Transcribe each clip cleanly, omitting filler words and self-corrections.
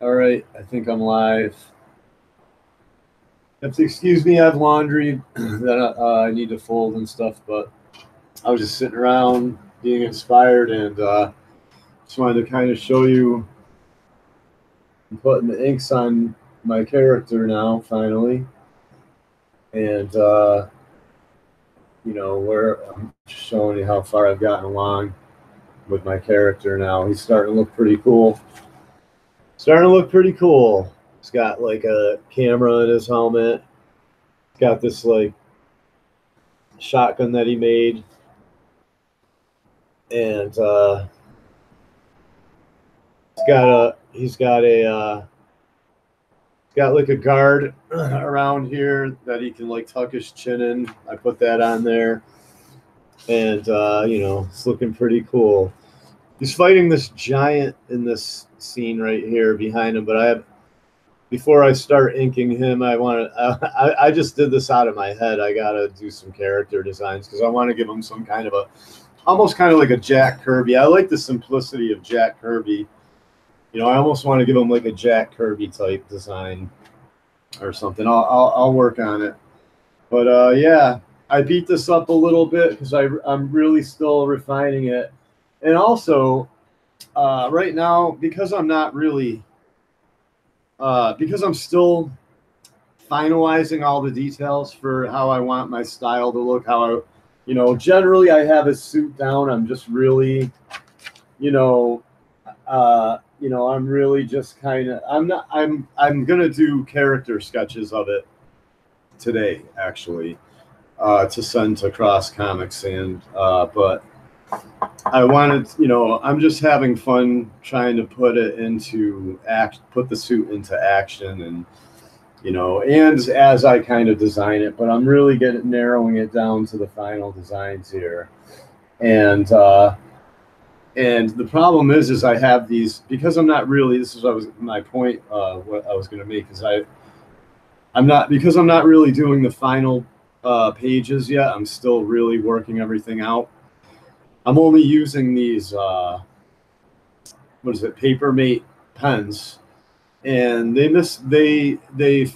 All right, I think I'm live. You have to excuse me, I have laundry that I need to fold and stuff, but I was just sitting around being inspired and just wanted to kind of show you I'm putting the inks on my character now, finally. And, where I'm showing you how far I've gotten along with my character now. He's starting to look pretty cool. Starting to look pretty cool. He's got like a camera in his helmet. He's got this like shotgun that he made, and he's got like a guard around here that he can like tuck his chin in. I put that on there, and it's looking pretty cool. He's fighting this giant in this scene right here behind him, but I have before I start inking him, I want to. I just did this out of my head. I gotta do some character designs because I want to give him some kind of a, almost kind of like a Jack Kirby. I like the simplicity of Jack Kirby. I almost want to give him like a Jack Kirby type design or something. I'll work on it. But yeah, I beat this up a little bit because I'm really still refining it, and also right now because I'm not really because I'm still finalizing all the details for how I want my style to look. Generally I have a suit down. I'm just really, you know, I'm really just kind of. I'm not. I'm gonna do character sketches of it today, actually, to send to Cross Comics, and but I wanted, I'm just having fun trying to put it into act, put the suit into action, and as I kind of design it, but I'm really getting narrowing it down to the final designs here, and the problem is I have these because I'm not really. This is what was my point. What I was going to make is I'm not because I'm not really doing the final pages yet. I'm still really working everything out. I'm only using these what is it, paper mate pens, and they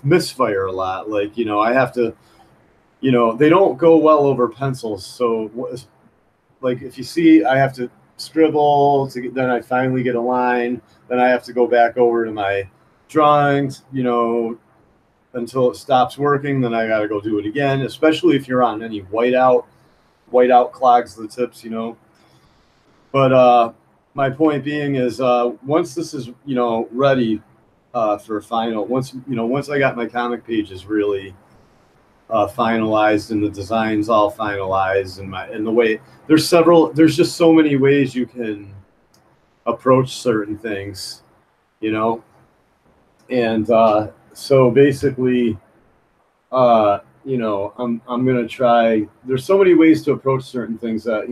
misfire a lot. Like I have to, they don't go well over pencils. So like if you see, I have to scribble to get, then I finally get a line. Then I have to go back over to my drawings, until it stops working. Then I got to go do it again, especially if you're on any whiteout. Whiteout clogs the tips. But my point being is, once this is ready for final, once I got my comic pages really finalized and the designs all finalized and the way there's just so many ways you can approach certain things, you know, and so basically, I'm gonna try. There's so many ways to approach certain things that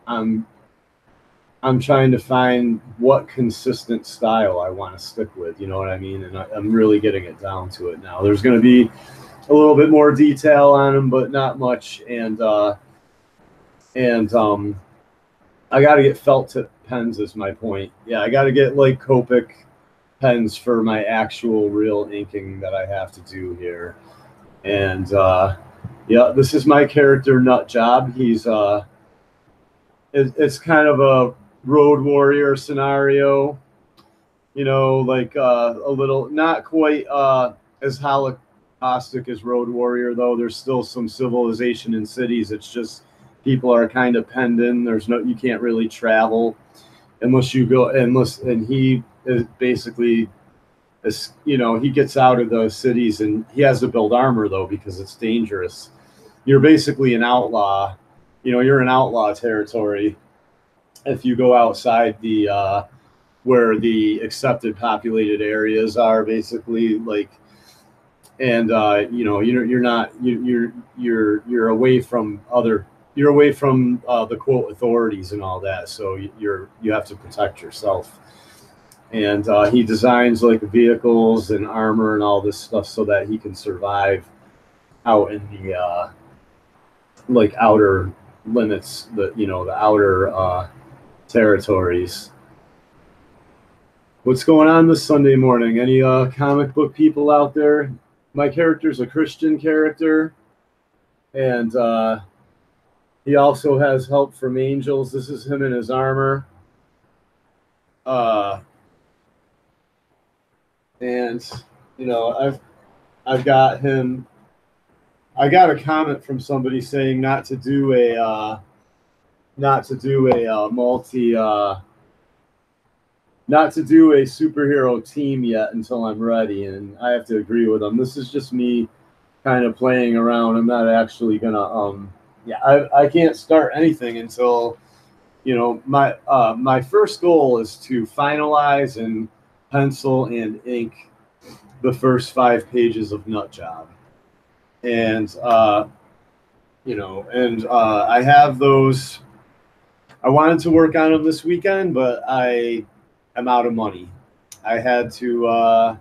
I'm I'm trying to find what consistent style I want to stick with. You know what I mean? And I'm really getting it down to it now. There's going to be a little bit more detail on them, but not much. And I got to get felt tip pens. Is my point. Yeah, I got to get like Copic pens for my actual real inking that I have to do here. And yeah, this is my character Nut Job. It's kind of a road warrior scenario, like a little, not quite as holocaustic as Road Warrior, though. There's still some civilization in cities. It's just people are kind of penned in. You can't really travel unless you go, and he is basically, he gets out of the cities and he has to build armor, though, because it's dangerous. You're basically an outlaw. You're in outlaw territory if you go outside the where the accepted populated areas are, basically, like, and you're not you're away from other, you're away from the quote authorities and all that, so you have to protect yourself. And he designs like vehicles and armor and all this stuff so that he can survive out in the like outer limits, the outer territories. What's going on this Sunday morning? Any comic book people out there? My character's a Christian character, and he also has help from angels. This is him in his armor. And you know, I've got him. I got a comment from somebody saying not to do a not to do a superhero team yet until I'm ready, and I have to agree with them. This is just me kind of playing around. I'm not actually gonna I can't start anything until my first goal is to finalize and pencil and ink the first 5 pages of Nut Job. And I have those. I wanted to work on them this weekend, but I am out of money. I had to,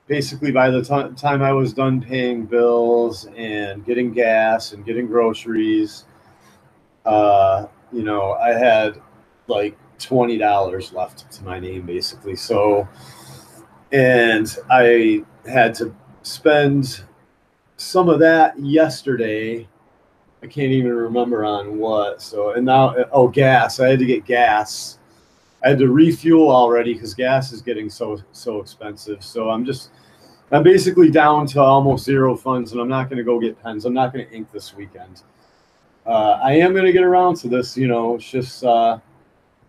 basically by the time I was done paying bills and getting gas and getting groceries, I had like $20 left to my name, basically. So, and I had to spend some of that yesterday. I can't even remember on what. So, and now, gas. I had to get gas. I had to refuel already because gas is getting so expensive. So I'm basically down to almost zero funds, and I'm not going to go get pens. I'm not going to ink this weekend. I am going to get around to this. It's just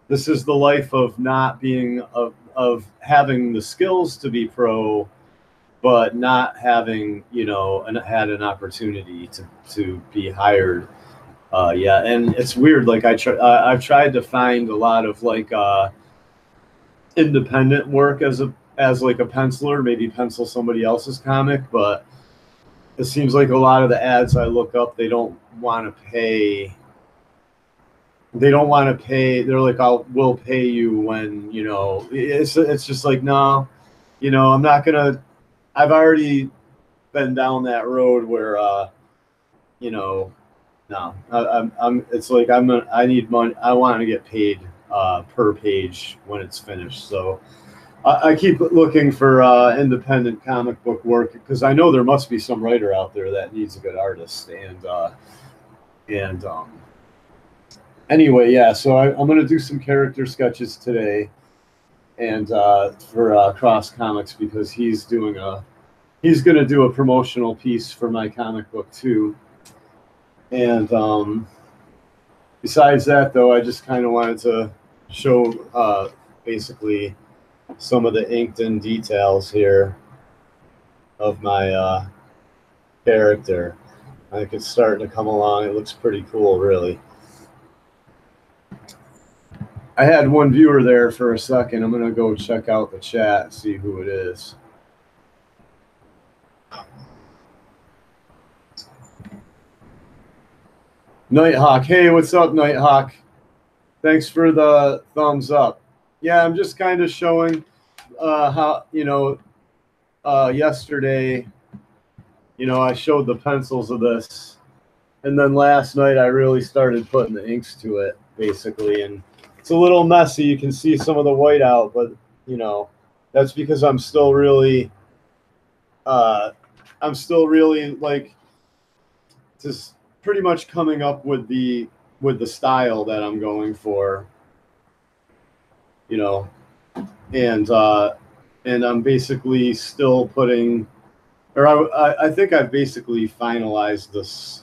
this is the life of not being of having the skills to be pro, but not having had an opportunity to be hired. And it's weird. Like I've tried to find a lot of like independent work as like a penciler, maybe pencil somebody else's comic, but it seems like a lot of the ads I look up, they don't want to pay. They're like, we'll pay you when, it's just like, no, I'm not gonna. I've already been down that road where no, it's like I need money. I want to get paid per page when it's finished. So I keep looking for independent comic book work because I know there must be some writer out there that needs a good artist. And anyway, yeah. So I'm going to do some character sketches today, and for Cross Comics, because he's going to do a promotional piece for my comic book too. And besides that, though, I just kind of wanted to show basically some of the inked in details here of my character. I think it's starting to come along. It looks pretty cool, really. I had one viewer there for a second. I'm going to go check out the chat and see who it is. Nighthawk. Hey, what's up, Nighthawk? Thanks for the thumbs up. Yeah, I'm just kind of showing how, yesterday, I showed the pencils of this. And then last night I really started putting the inks to it, basically. And it's a little messy. You can see some of the white out, but, that's because I'm still really like just pretty much coming up with the style that I'm going for, and I'm basically still putting, or I think I've basically finalized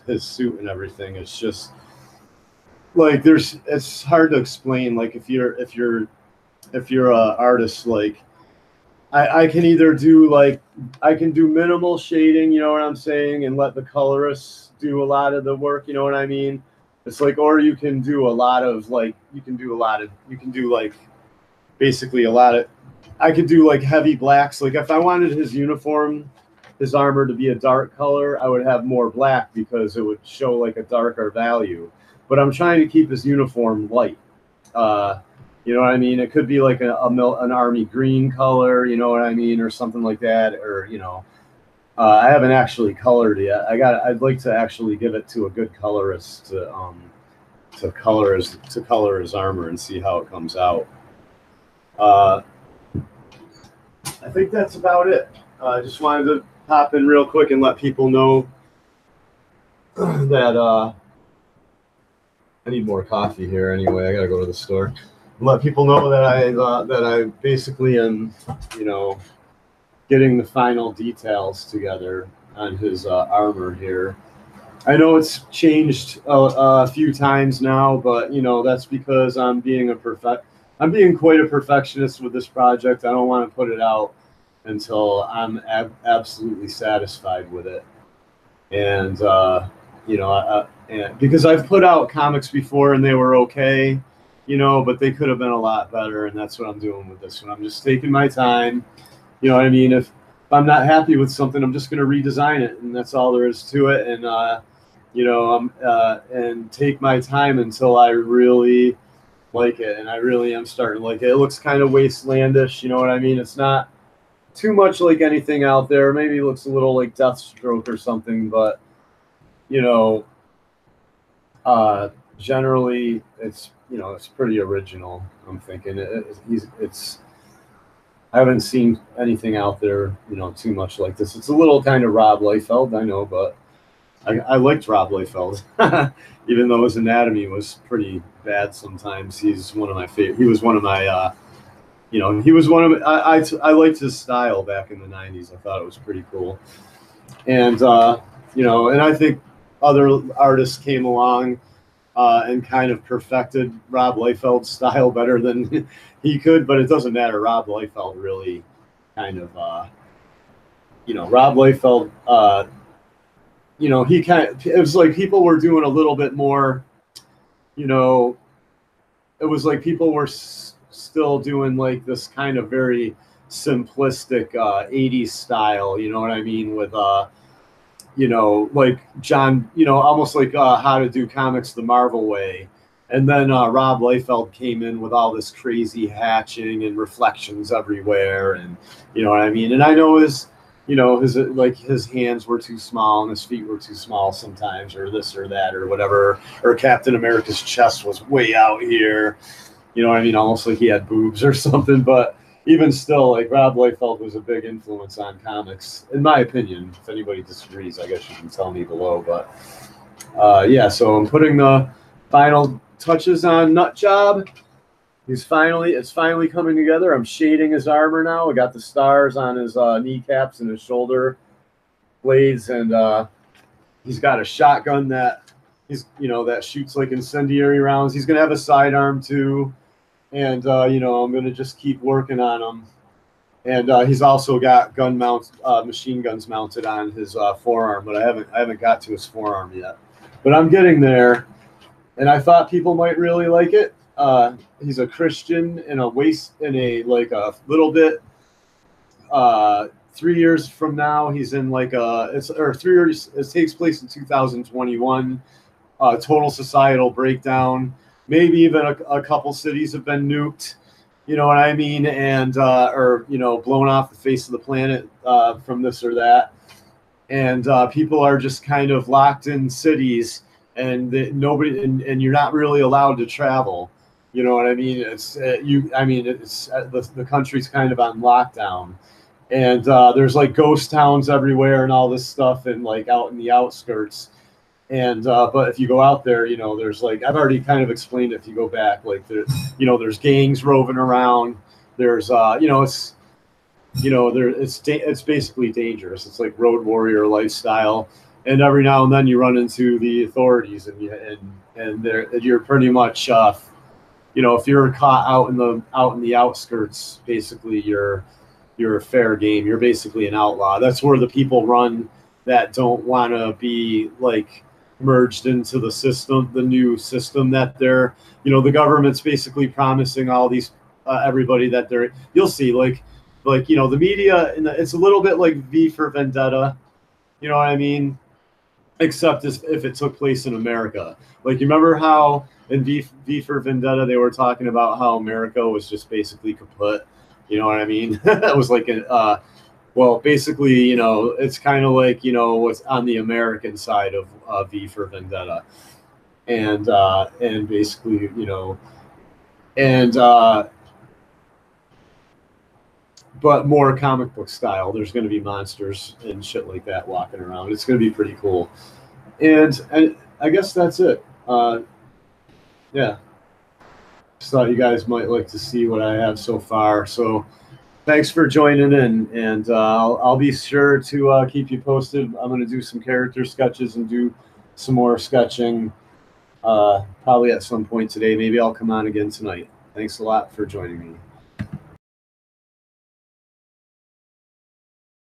his suit and everything. It's just like it's hard to explain. Like if you're a artist, like I can either do I can do minimal shading, you know what I'm saying, and let the colorists do a lot of the work, you know what I mean? It's like, or you can do basically a lot of, I could do like heavy blacks. Like if I wanted his uniform, his armor to be a dark color, I would have more black because it would show like a darker value. But I'm trying to keep his uniform light. You know what I mean? It could be like an army green color, you know what I mean, or something like that, or I haven't actually colored yet. I'd like to actually give it to a good colorist to color his armor and see how it comes out. Uh, I think that's about it. I just wanted to pop in real quick and let people know that I need more coffee here anyway. I gotta go to the store. Let people know that I basically am, you know, getting the final details together on his armor here. I know it's changed a few times now, but you know that's because I'm being quite a perfectionist with this project. I don't want to put it out until I'm absolutely satisfied with it. And you know, and because I've put out comics before and they were okay, you know, but they could have been a lot better, and that's what I'm doing with this one. I'm just taking my time. You know what I mean? If I'm not happy with something, I'm just going to redesign it, and that's all there is to it. And you know, and take my time until I really like it, and I really am starting to like it. It looks kind of wastelandish, you know what I mean? It's not too much like anything out there. Maybe it looks a little like Deathstroke or something, but you know, generally it's, you know, it's pretty original. I'm thinking it's I haven't seen anything out there, you know, too much like this. It's a little kind of Rob Liefeld, I know, but I liked Rob Liefeld, even though his anatomy was pretty bad sometimes. He's one of my favorite. He was one of my, you know, he was one of I liked his style back in the '90s. I thought it was pretty cool, and you know, and I think other artists came along and kind of perfected Rob Liefeld's style better than he could. But it doesn't matter. Rob Liefeld really kind of, you know, Rob Liefeld. You know, he kind of, it was like people were doing a little bit more, you know, it was like people were still doing like this kind of very simplistic 80s style, you know what I mean? With, you know, like John, you know, almost like How to Do Comics the Marvel Way. And then Rob Liefeld came in with all this crazy hatching and reflections everywhere. And, you know what I mean? And I know his, you know, his hands were too small and his feet were too small sometimes, or this or that or whatever, or Captain America's chest was way out here, you know what I mean, almost like he had boobs or something. But even still, like Rob Liefeld was a big influence on comics, in my opinion. If anybody disagrees, I guess you can tell me below. But yeah, so I'm putting the final touches on Nut Job. It's finally coming together. I'm shading his armor now. I got the stars on his kneecaps and his shoulder blades, and he's got a shotgun that that shoots like incendiary rounds. He's gonna have a sidearm too, and you know, I'm gonna just keep working on him. And he's also got machine guns mounted on his forearm, but I haven't got to his forearm yet. But I'm getting there, and I thought people might really like it. He's a Christian in a little bit. 3 years from now, he's in like or 3 years. It takes place in 2021. Total societal breakdown. Maybe even a couple cities have been nuked. You know what I mean? And or you know, blown off the face of the planet from this or that. And people are just kind of locked in cities, and and you're not really allowed to travel. You know what I mean? It's the country's kind of on lockdown, and there's like ghost towns everywhere and all this stuff, and like out in the outskirts. And but if you go out there, you know, there's like, I've already kind of explained it. If you go back, like there's gangs roving around. There's it's basically dangerous. It's like road warrior lifestyle, and every now and then you run into the authorities, and you're pretty much if you're caught out in the outskirts, basically you're fair game. You're basically an outlaw. That's where the people run that don't want to be like merged into the system, the new system that the government's basically promising all these everybody that you'll see like the media, and it's a little bit like V for Vendetta, you know what I mean? Except if it took place in America. Like, you remember how in V for Vendetta they were talking about how America was just basically kaput, you know what I mean? It was like well, basically, you know, it's kind of like, you know, what's on the American side of V for Vendetta, and basically, you know, and but more comic book style. There's going to be monsters and shit like that walking around. It's going to be pretty cool. And I guess that's it. Yeah, just thought you guys might like to see what I have so far. So thanks for joining in, and I'll be sure to keep you posted. I'm going to do some character sketches and do some more sketching probably at some point today. Maybe I'll come on again tonight. Thanks a lot for joining me.